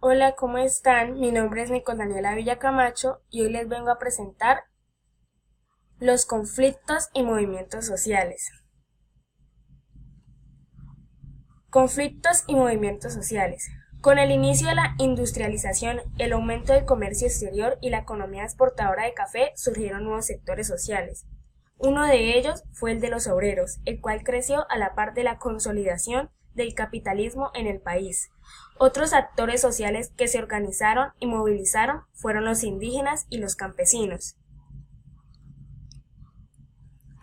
Hola, ¿cómo están? Mi nombre es Nicole Daniela Villacamacho y hoy les vengo a presentar los conflictos y movimientos sociales. Conflictos y movimientos sociales. Con el inicio de la industrialización, el aumento del comercio exterior y la economía exportadora de café, surgieron nuevos sectores sociales. Uno de ellos fue el de los obreros, el cual creció a la par de la consolidación del capitalismo en el país. Otros actores sociales que se organizaron y movilizaron fueron los indígenas y los campesinos.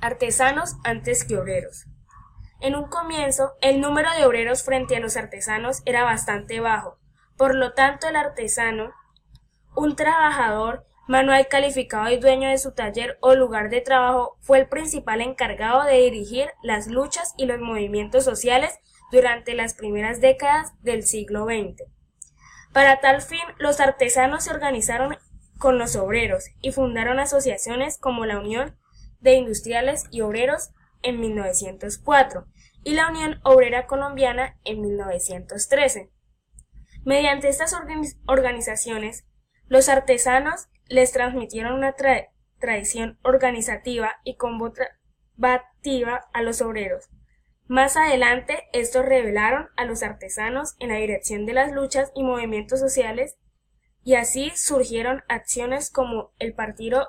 Artesanos antes que obreros. En un comienzo, el número de obreros frente a los artesanos era bastante bajo. Por lo tanto, el artesano, un trabajador manual calificado y dueño de su taller o lugar de trabajo, fue el principal encargado de dirigir las luchas y los movimientos sociales durante las primeras décadas del siglo XX. Para tal fin, los artesanos se organizaron con los obreros y fundaron asociaciones como la Unión de Industriales y Obreros en 1904 y la Unión Obrera Colombiana en 1913. Mediante estas organizaciones, los artesanos les transmitieron una tradición organizativa y combativa a los obreros. Más adelante, estos revelaron a los artesanos en la dirección de las luchas y movimientos sociales, y así surgieron acciones como el Partido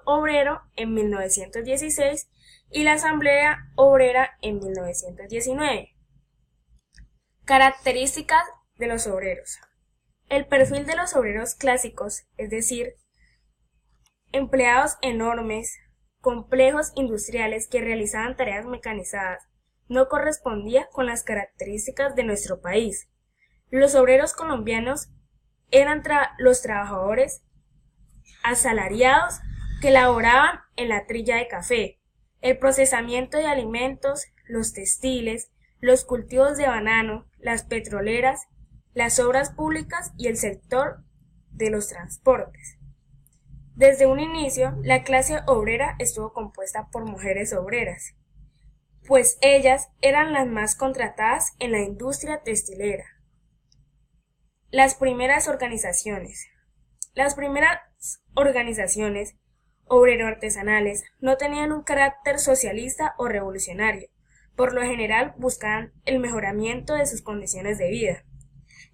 Obrero en 1916 y la Asamblea Obrera en 1919. Características de los obreros. El perfil de los obreros clásicos, es decir, empleados enormes, complejos industriales que realizaban tareas mecanizadas, no correspondía con las características de nuestro país. Los obreros colombianos eran los trabajadores asalariados que laboraban en la trilla de café, el procesamiento de alimentos, los textiles, los cultivos de banano, las petroleras, las obras públicas y el sector de los transportes. Desde un inicio, la clase obrera estuvo compuesta por mujeres obreras, pues ellas eran las más contratadas en la industria textilera. Las primeras organizaciones. Las primeras organizaciones obrero-artesanales no tenían un carácter socialista o revolucionario. Por lo general buscaban el mejoramiento de sus condiciones de vida.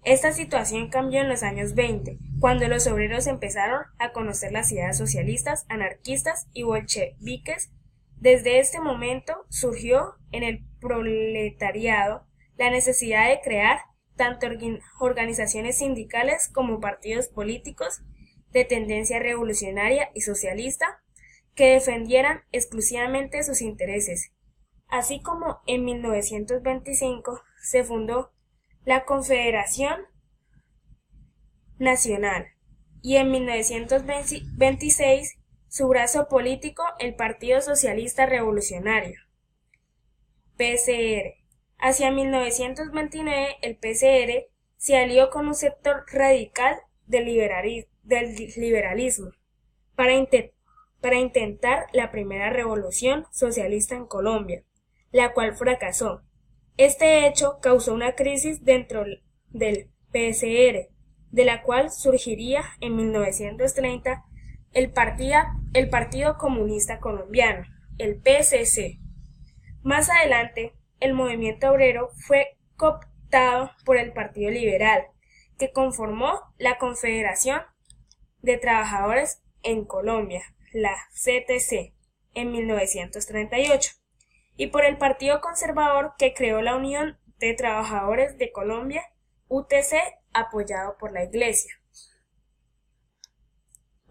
Esta situación cambió en los años 20, cuando los obreros empezaron a conocer las ideas socialistas, anarquistas y bolcheviques. Desde este momento surgió en el proletariado la necesidad de crear tanto organizaciones sindicales como partidos políticos de tendencia revolucionaria y socialista que defendieran exclusivamente sus intereses. Así como en 1925 se fundó la Confederación Nacional y en 1926 su brazo político, el Partido Socialista Revolucionario, PSR. Hacia 1929 el PSR se alió con un sector radical del liberalismo para intentar la primera revolución socialista en Colombia, la cual fracasó. Este hecho causó una crisis dentro del PSR, de la cual surgiría en 1930 el Partido Comunista Colombiano, el PCC. Más adelante, el movimiento obrero fue cooptado por el Partido Liberal, que conformó la Confederación de Trabajadores en Colombia, la CTC, en 1938, y por el Partido Conservador, que creó la Unión de Trabajadores de Colombia, UTC, apoyado por la Iglesia.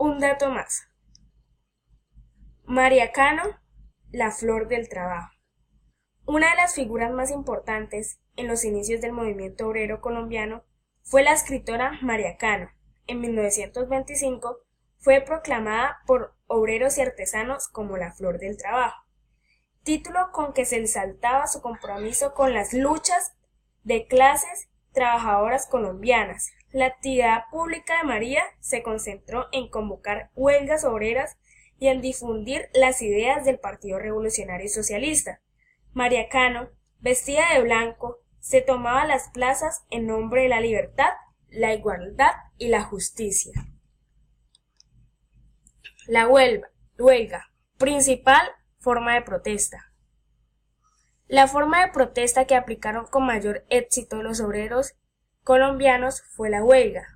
Un dato más. María Cano, la flor del trabajo. Una de las figuras más importantes en los inicios del movimiento obrero colombiano fue la escritora María Cano. En 1925 fue proclamada por obreros y artesanos como la flor del trabajo, título con que se exaltaba su compromiso con las luchas de clases trabajadoras colombianas. La actividad pública de María se concentró en convocar huelgas obreras y en difundir las ideas del Partido Revolucionario y Socialista. María Cano, vestida de blanco, se tomaba las plazas en nombre de la libertad, la igualdad y la justicia. La huelga, principal forma de protesta. La forma de protesta que aplicaron con mayor éxito los obreros colombianos fue la huelga.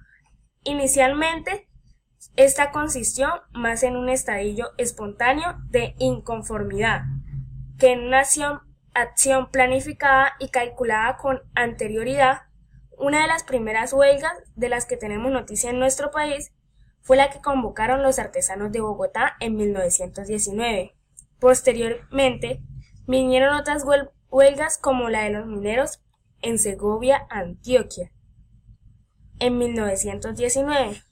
Inicialmente, esta consistió más en un estadillo espontáneo de inconformidad que en una acción planificada y calculada con anterioridad. Una de las primeras huelgas de las que tenemos noticia en nuestro país fue la que convocaron los artesanos de Bogotá en 1919. Posteriormente, vinieron otras huelgas como la de los mineros en Segovia, Antioquia, en 1919,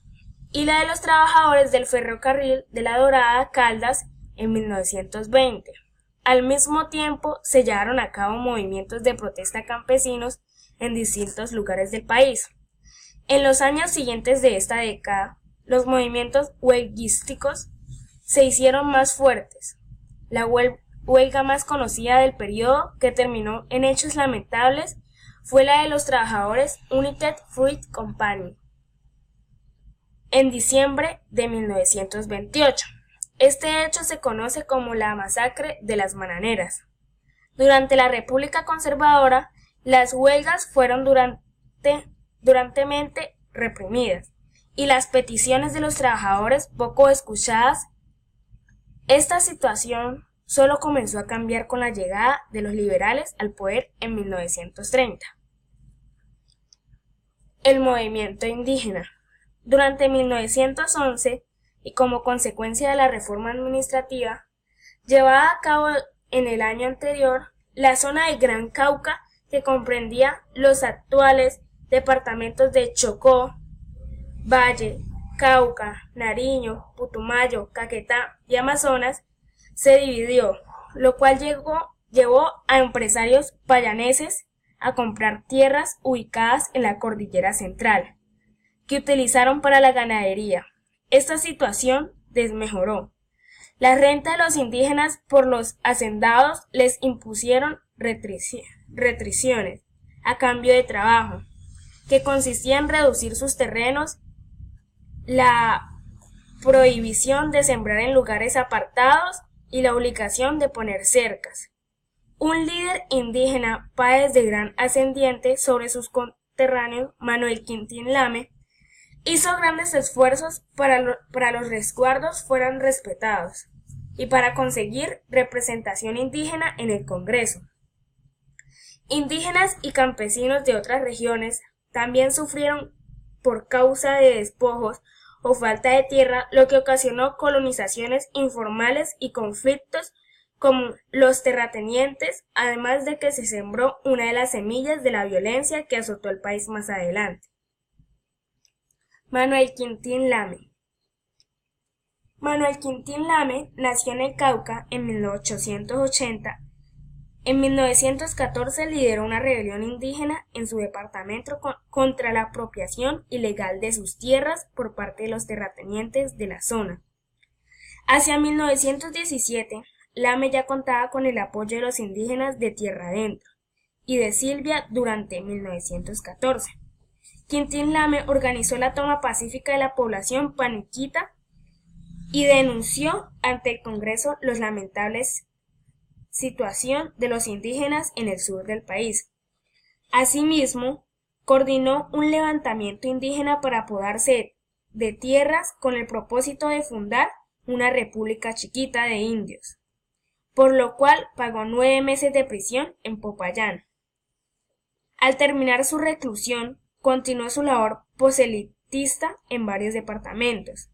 y la de los trabajadores del ferrocarril de La Dorada, Caldas, en 1920. Al mismo tiempo, se llevaron a cabo movimientos de protesta campesinos en distintos lugares del país. En los años siguientes de esta década, los movimientos huelguísticos se hicieron más fuertes. La huelga más conocida del periodo, que terminó en hechos lamentables, fue la de los trabajadores United Fruit Company, en diciembre de 1928. Este hecho se conoce como la masacre de las bananeras. Durante la República Conservadora, las huelgas fueron durantemente reprimidas y las peticiones de los trabajadores poco escuchadas. Esta situación solo comenzó a cambiar con la llegada de los liberales al poder en 1930. El movimiento indígena. Durante 1911, y como consecuencia de la reforma administrativa llevada a cabo en el año anterior, la zona del Gran Cauca, que comprendía los actuales departamentos de Chocó, Valle, Cauca, Nariño, Putumayo, Caquetá y Amazonas, se dividió, lo cual llevó a empresarios payaneses a comprar tierras ubicadas en la cordillera central, que utilizaron para la ganadería. Esta situación desmejoró. La renta de los indígenas por los hacendados les impusieron restricciones a cambio de trabajo, que consistía en reducir sus terrenos, la prohibición de sembrar en lugares apartados y la obligación de poner cercas. Un líder indígena, Páez de Gran Ascendiente sobre sus conterráneos, Manuel Quintín Lame, hizo grandes esfuerzos para los resguardos fueran respetados y para conseguir representación indígena en el Congreso. Indígenas y campesinos de otras regiones también sufrieron por causa de despojos o falta de tierra, lo que ocasionó colonizaciones informales y conflictos con los terratenientes, además de que se sembró una de las semillas de la violencia que azotó el país más adelante. Manuel Quintín Lame. Manuel Quintín Lame nació en el Cauca en 1880. En 1914 lideró una rebelión indígena en su departamento contra la apropiación ilegal de sus tierras por parte de los terratenientes de la zona. Hacia 1917, Lame ya contaba con el apoyo de los indígenas de Tierra Adentro y de Silvia durante 1914. Quintín Lame organizó la toma pacífica de la población paniquita y denunció ante el Congreso los lamentables situación de los indígenas en el sur del país. Asimismo, coordinó un levantamiento indígena para apoderarse de tierras con el propósito de fundar una república chiquita de indios, por lo cual pagó 9 meses de prisión en Popayán. Al terminar su reclusión, continuó su labor proselitista en varios departamentos.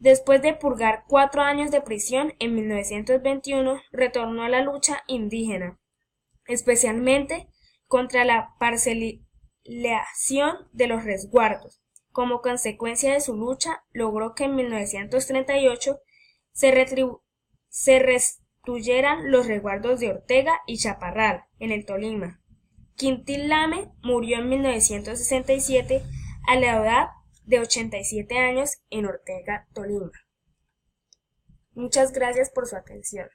Después de purgar 4 años de prisión, en 1921 retornó a la lucha indígena, especialmente contra la parcelación de los resguardos. Como consecuencia de su lucha, logró que en 1938 se restituyeran los resguardos de Ortega y Chaparral, en el Tolima. Quintín Lame murió en 1967 a la edad de 87 años en Ortega, Tolima. Muchas gracias por su atención.